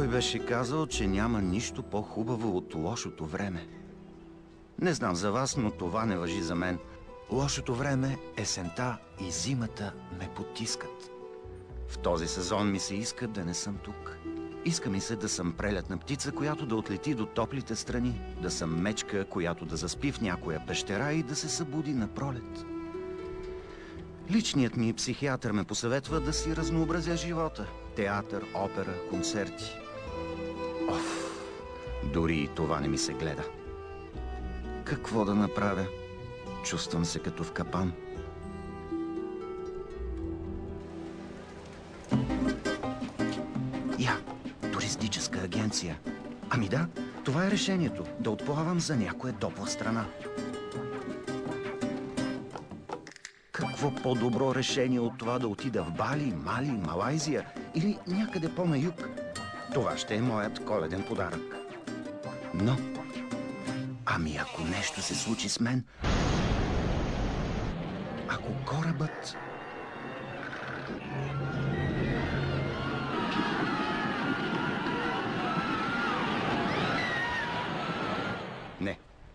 Някой беше казал, че няма нищо по-хубаво от лошото време. Не знам за вас, но това не важи за мен. Лошото време, есента и зимата ме потискат. В този сезон ми се иска да не съм тук. Иска ми се да съм прелетна птица, която да отлети до топлите страни, да съм мечка, която да заспи в някоя пещера и да се събуди на пролет. Личният ми психиатър ме посъветва да си разнообразя живота. Театър, опера, концерти. Оф, дори и това не ми се гледа. Какво да направя? Чувствам се като в капан. Туристическа агенция. Ами да, това е решението. Да отплавам за някоя топла страна. Какво по-добро решение от това да отида в Бали, Мали, Малайзия или някъде по-на юг? Това ще е моят коледен подарък. Но, ами ако нещо се случи с мен, ако корабът...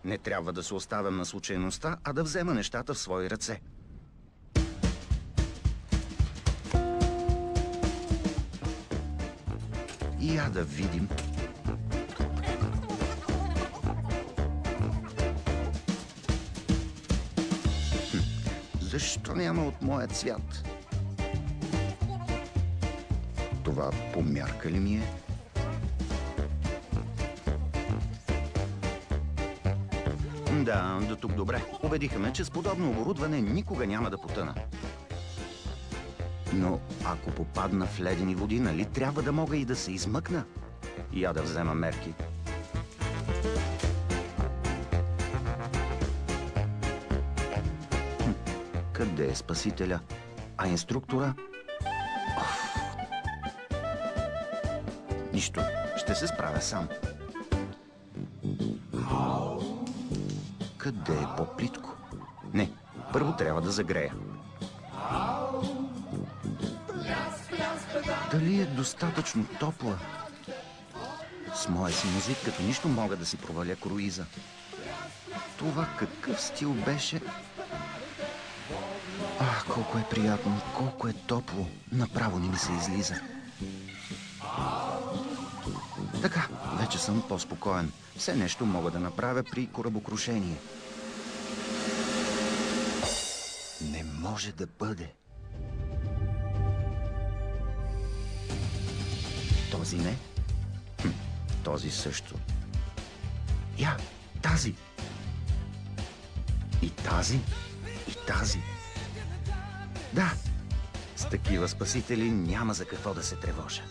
Не трябва да се оставям на случайността, а да взема нещата в свои ръце. И я да видим. Защо няма от моя цвят? Това по мярка ли ми е? Да, до тук добре. Убедиха ме, че с подобно оборудване никога няма да потъна. Но ако попадна в ледени води, нали трябва да мога и да се измъкна? Я да взема мерки. Къде е спасителя? А инструктора? Оф. Нищо, ще се справя сам. Къде е по-плитко? Не, първо трябва да загрея. Дали е достатъчно топла? С моя синузит като нищо мога да си проваля круиза. Това какъв стил беше? Колко е приятно, колко е топло. Направо не ми се излиза. Така, вече съм по-спокоен. Все нещо мога да направя при корабокрушение. Не може да бъде. Този не. Този също. Я, тази. И тази, и тази. Да, с такива спасители няма за какво да се тревожа.